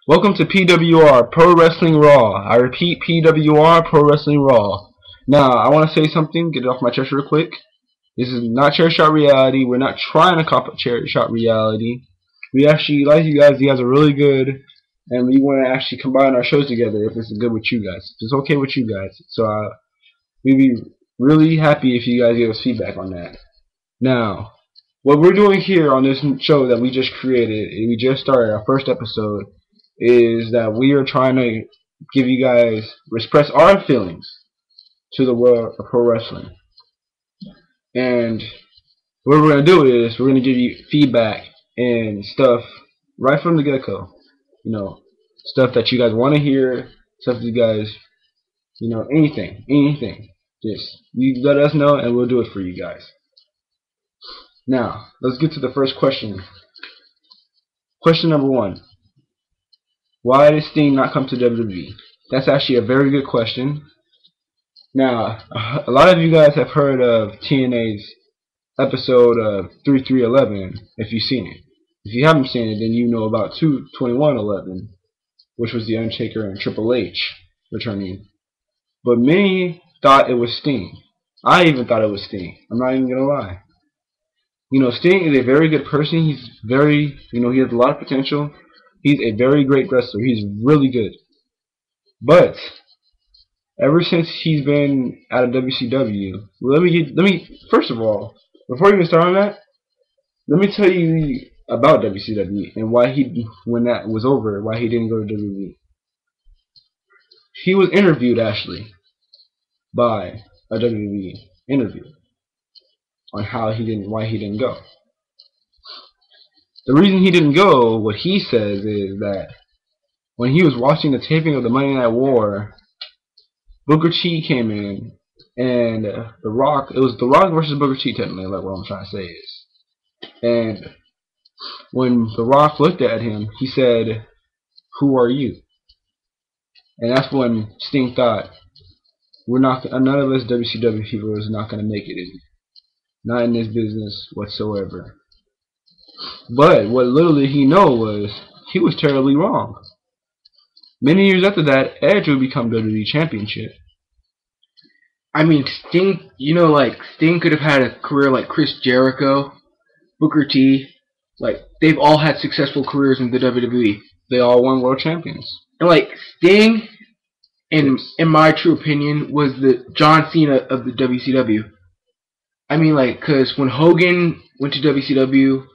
Welcome to P.W.R. Pro Wrestling Raw. I repeat, P.W.R. Pro Wrestling Raw. Now, I want to say something, get it off my chest real quick. This is not chair shot reality. We're not trying to copy chair shot reality. We actually like you guys. You guys are really good, and we want to actually combine our shows together if it's good with you guys. If it's okay with you guys. So we'd be really happy if you guys give us feedback on that. Now, what we're doing here on this show that we just created, we just started our first episode, is that we are trying to give you guys, express our feelings to the world of pro wrestling. And what we're going to do is we're going to give you feedback and stuff right from the get-go. You know, stuff that you guys want to hear, stuff that you guys, you know, anything. Just, you let us know and we'll do it for you guys. Now, let's get to the first question. Question number 1. Why did Sting not come to WWE? That's actually a very good question. Now, a lot of you guys have heard of TNA's episode of 3311, if you've seen it. If you haven't seen it, then you know about 2111, which was The Undertaker and Triple H returning. But many thought it was Sting. I even thought it was Sting. I'm not even going to lie. You know, Sting is a very good person. He's very, you know, he has a lot of potential. He's a very great wrestler. He's really good. But ever since he's been out of WCW, let me first of all, before we even start on that, let me tell you about WCW and why when that was over, why he didn't go to WWE. He was interviewed actually by a WWE interview on why he didn't go. The reason he didn't go, what he says, is that when he was watching the taping of the Monday Night War, Booker T came in, and The Rock, it was The Rock versus Booker T technically, like what I'm trying to say is. And when The Rock looked at him, he said, "Who are you?" And that's when Sting thought, none of us WCW people is not going to make it, not in this business whatsoever. But what little did he know was he was terribly wrong. Many years after that, Edge would become WWE Championship. I mean, Sting, you know, like, Sting could have had a career like Chris Jericho, Booker T. Like, they've all had successful careers in the WWE. They all won world champions. And, like, Sting, in my true opinion, was the John Cena of the WCW. I mean, like, because when Hogan went to WCW,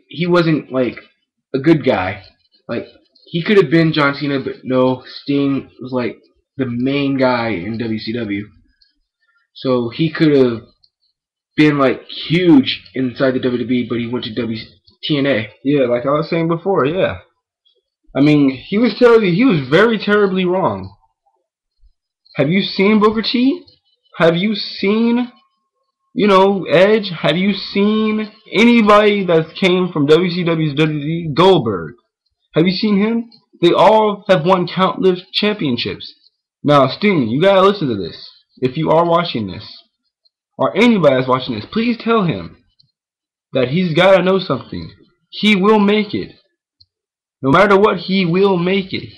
he wasn't, like, a good guy. Like, he could have been John Cena, but no, Sting was, like, the main guy in WCW. So he could have been, like, huge inside the WWE, but he went to TNA. Yeah, like I was saying before, yeah. I mean, he was very terribly wrong. Have you seen Booker T? Have you seen, you know, Edge? Have you seen anybody that came from WCW's WWE? Goldberg. Have you seen him? They all have won countless championships. Now, Sting, you gotta listen to this. If you are watching this, or anybody that's watching this, please tell him that he's gotta know something. He will make it. No matter what, he will make it.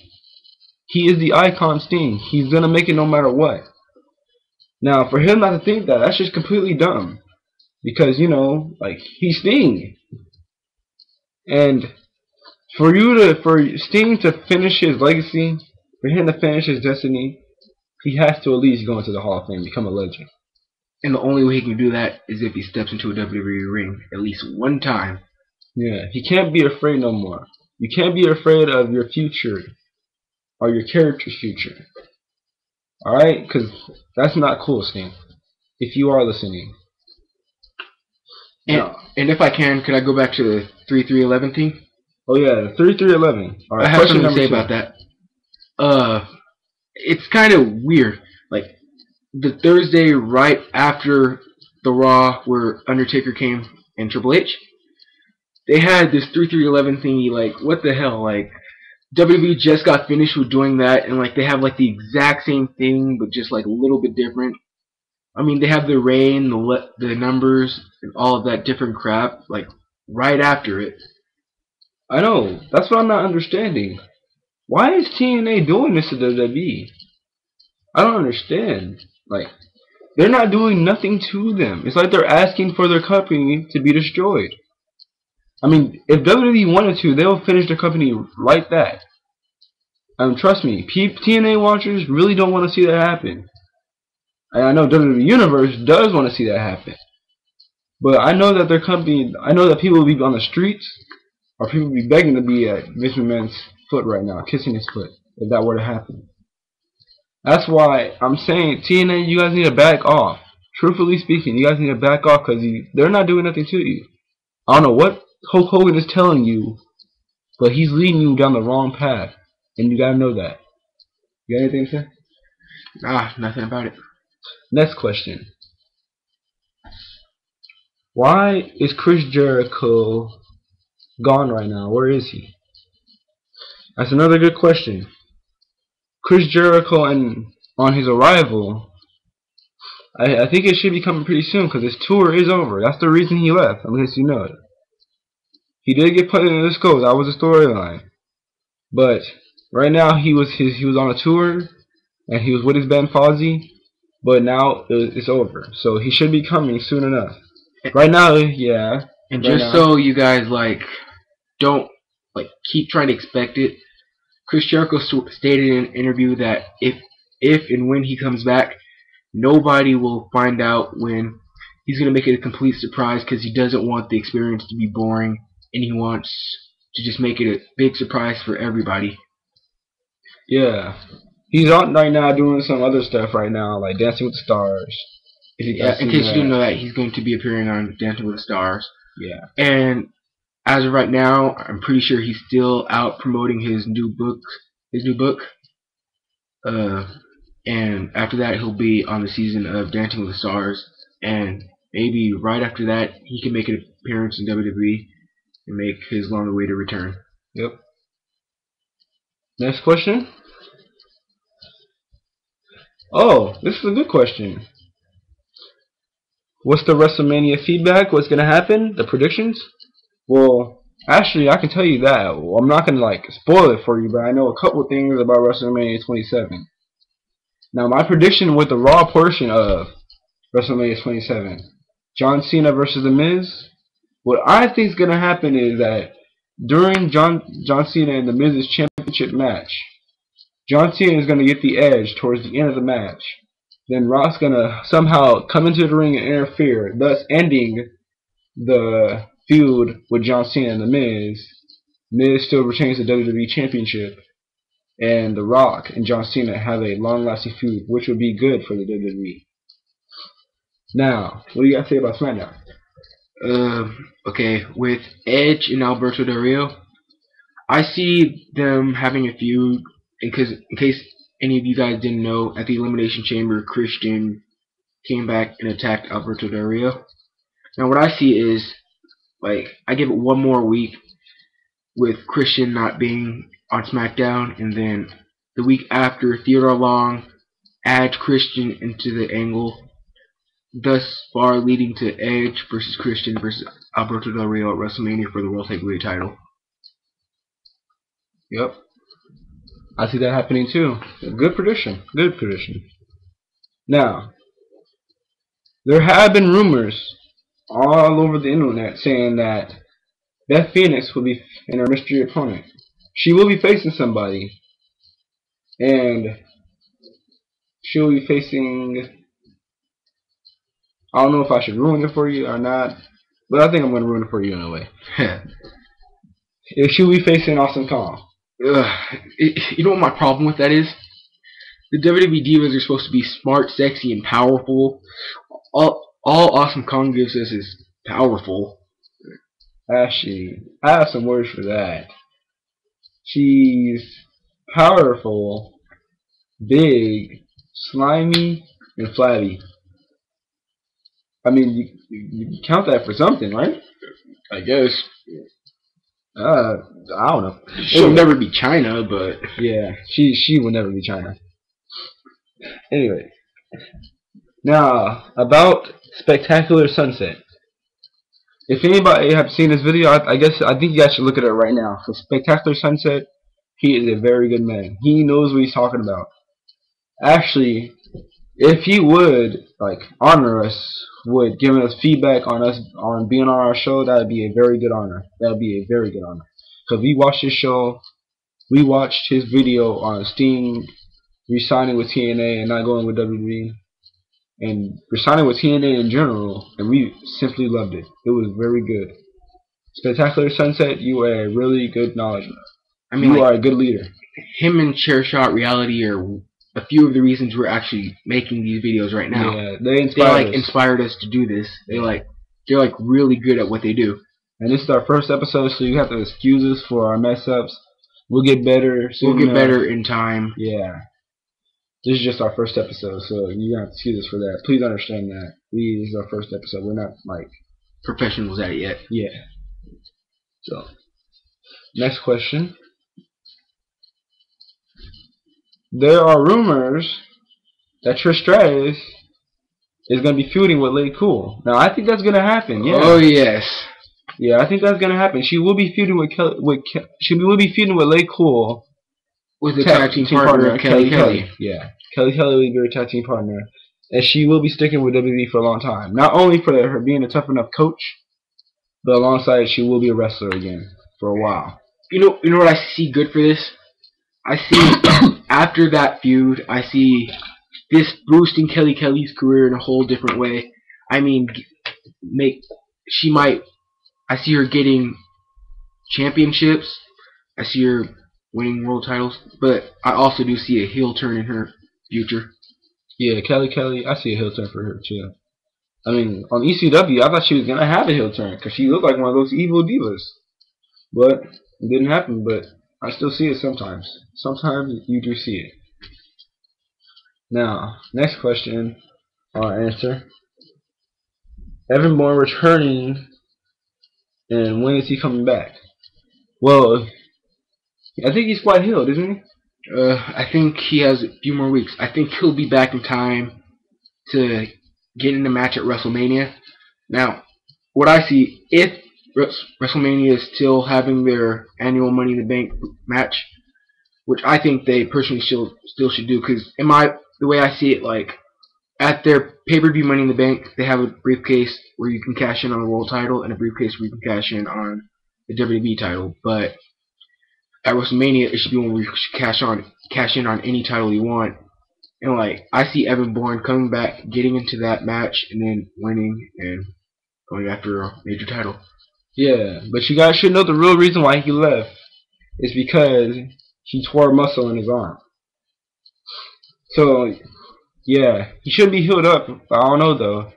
He is the icon Sting. He's gonna make it no matter what. Now, for him not to think that, that's just completely dumb. Because, you know, like, he's Sting. And for Sting to finish his legacy, for him to finish his destiny, he has to at least go into the Hall of Fame, become a legend. And the only way he can do that is if he steps into a WWE ring at least one time. Yeah, he can't be afraid no more. You can't be afraid of your future, or your character's future. Alright? Because that's not cool, Sting. If you are listening. And if I can, could I go back to the 3311 thing? Oh yeah, 3311. Alright, I have something to say about that. It's kind of weird. Like, the Thursday right after the Raw where Undertaker came and Triple H, they had this 3311 thingy. Like, what the hell? Like, WWE just got finished with doing that, and like they have like the exact same thing, but just like a little bit different. I mean, they have the reign, the numbers, and all of that different crap, like right after it. I know. That's what I'm not understanding. Why is TNA doing this to WWE? I don't understand. Like, they're not doing nothing to them. It's like they're asking for their company to be destroyed. I mean, if WWE wanted to, they'll finish the company like that. Trust me, TNA watchers really don't want to see that happen. And I know WWE Universe does want to see that happen. But I know that their company, I know that people will be on the streets, or people will be begging to be at Vince McMahon's foot right now, kissing his foot, if that were to happen. That's why I'm saying, TNA, you guys need to back off. Truthfully speaking, you guys need to back off because they're not doing nothing to you. I don't know what Hulk Hogan is telling you, but he's leading you down the wrong path, and you gotta know that. You got anything to say? Nah, nothing about it. Next question. Why is Chris Jericho gone right now? Where is he? That's another good question. Chris Jericho, on his arrival, I think it should be coming pretty soon because his tour is over. That's the reason he left, unless you know it. He did get put in the scope. That was a storyline. But right now he was on a tour and he was with his band Fozzy. But now it's over, so he should be coming soon enough. Right now, yeah. And just so you guys don't keep trying to expect it, Chris Jericho stated in an interview that if and when he comes back, nobody will find out when. He's gonna make it a complete surprise because he doesn't want the experience to be boring, and he wants to just make it a big surprise for everybody. Yeah. He's out right now doing some other stuff right now, like Dancing with the Stars. Yeah, in case you didn't know that, he's going to be appearing on Dancing with the Stars. Yeah. And as of right now, I'm pretty sure he's still out promoting his new book. And after that, he'll be on the season of Dancing with the Stars. And maybe right after that, he can make an appearance in WWE and make his long-awaited return. Yep. Next question. Oh, this is a good question. What's the WrestleMania feedback? What's gonna happen? The predictions? Well, actually, I can tell you that. Well, I'm not gonna spoil it for you, but I know a couple things about WrestleMania 27. Now, my prediction with the Raw portion of WrestleMania 27, John Cena versus The Miz. What I think is gonna happen is that during John Cena and The Miz's championship match, John Cena is going to get the edge towards the end of the match. Then Rock's going to somehow come into the ring and interfere, thus ending the feud with John Cena and The Miz. Miz still retains the WWE Championship, and The Rock and John Cena have a long-lasting feud, which would be good for the WWE. Now, what do you guys say about SmackDown? Okay, with Edge and Alberto Del Rio, I see them having a feud. Because in case any of you guys didn't know, at the Elimination Chamber, Christian came back and attacked Alberto Del Rio. Now what I see is, I give it one more week with Christian not being on SmackDown, and then the week after, Theodore Long adds Christian into the angle, thus far leading to Edge versus Christian versus Alberto Del Rio at WrestleMania for the World Heavyweight title. Yep. I see that happening too. Good prediction. Good prediction. Now, there have been rumors all over the internet saying that Beth Phoenix will be in her mystery opponent. She will be facing somebody. And she will be facing... I don't know if I should ruin it for you or not. But I think I'm going to ruin it for you anyway. She will be facing Awesome Kong. You know what my problem with that is? The WWE Divas are supposed to be smart, sexy, and powerful. All Awesome Kong gives us is powerful. Actually, I have some words for that. She's powerful, big, slimy, and flabby. I mean, you count that for something, right? I guess. I don't know. She'll never be China, but yeah, she will never be China. Anyway, now about Spectacular Sunset. If anybody have seen this video, I think you guys should look at it right now. So Spectacular Sunset He is a very good man. He knows what he's talking about. Actually, if he would like honor us, would give us feedback on us on being on our show, that would be a very good honor. That would be a very good honor. Because we watched his show, we watched his video on Sting resigning with TNA and not going with WWE, and resigning with TNA in general, and we simply loved it. It was very good. Spectacular Sunset, you are a really good knowledge. I mean, you are a good leader. Him and Chairshot Reality are a few of the reasons we're actually making these videos right now. Yeah, they inspired us to do this. They're like really good at what they do. And this is our first episode, so you have to excuse us for our mess ups. We'll get better soon. We'll get better in time. Yeah. This is just our first episode, so you have to excuse us for that. Please understand that. This is our first episode. We're not like professionals at it yet. Yeah. So, next question. There are rumors that Trish Stratus is going to be feuding with Lay Cool. Now, I think that's going to happen. Yeah. Oh yes. Yeah, I think that's going to happen. She will be feuding with Lay Cool. With the tag team partner Kelly. Yeah, Kelly will be her tag team partner, and she will be sticking with WWE for a long time. Not only for her being a tough enough coach, but alongside she will be a wrestler again for a while. You know what I see good for this? I see after that feud, I see this boosting Kelly's career in a whole different way. I mean, I see her getting championships. I see her winning world titles, but I also do see a heel turn in her future. Yeah, Kelly, I see a heel turn for her too. I mean, on ECW, I thought she was gonna have a heel turn because she looked like one of those evil divas, but it didn't happen. But I still see it sometimes. Sometimes you do see it. Now, next question, I'll answer. Evan Bourne returning, and when is he coming back? Well, I think he's quite healed, isn't he? I think he has a few more weeks. I think he'll be back in time to get in the match at WrestleMania. Now, what I see, if WrestleMania is still having their annual Money in the Bank match, which I think they personally still should do, because the way I see it, like at their pay-per-view Money in the Bank, they have a briefcase where you can cash in on the world title and a briefcase where you can cash in on the WWE title, but at WrestleMania, it should be when we cash in on any title you want. And like, I see Evan Bourne coming back, getting into that match, and then winning and going after a major title. Yeah, but you guys should know the real reason why he left is because he tore a muscle in his arm. So, yeah, he should be healed up. I don't know though.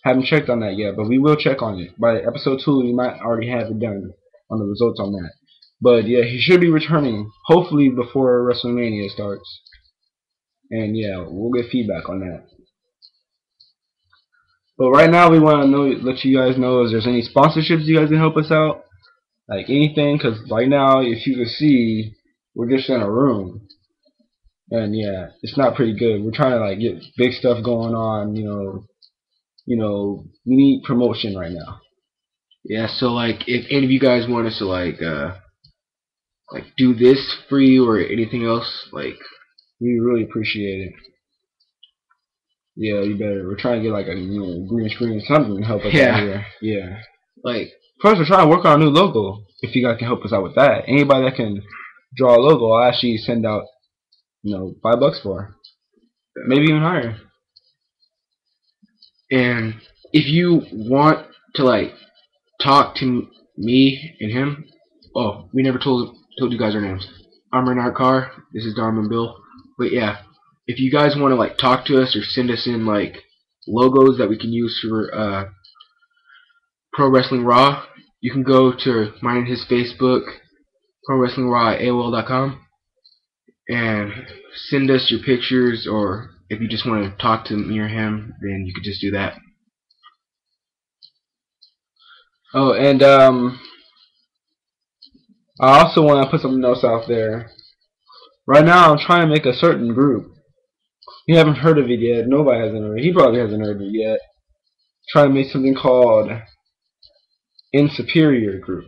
Haven't checked on that yet, but we will check on it. By episode 2, we might already have it done on the results on that. But yeah, he should be returning, hopefully before WrestleMania starts. And yeah, we'll get feedback on that. But right now, we want to let you guys know if there's any sponsorships you guys can help us out, like anything. Because right now, if you can see, we're just in a room, and yeah, it's not pretty good. We're trying to like get big stuff going on. We need promotion right now. Yeah, so like, if any of you guys want us to like do this for you or anything else, like, we really appreciate it. Yeah, you better. We're trying to get like a green screen or something to help us out here. Yeah. Like, first we're trying to work on a new logo. If you guys can help us out with that, anybody that can draw a logo, I'll actually send out $5 for, maybe even higher. And if you want to like talk to me and him, oh, we never told you guys our names. I'm Renard Carr. This is Darman Bill. But yeah, if you guys want to like talk to us or send us in like logos that we can use for Pro Wrestling Raw, you can go to mine and his Facebook, Pro Wrestling Raw at AOL.com, and send us your pictures, or if you just want to talk to me or him, then you could just do that. Oh, and I also want to put something else out there. Right now, I'm trying to make a certain group. You haven't heard of it yet. Nobody hasn't heard of it. He probably hasn't heard of it yet. Trying to make something called In Superior Group.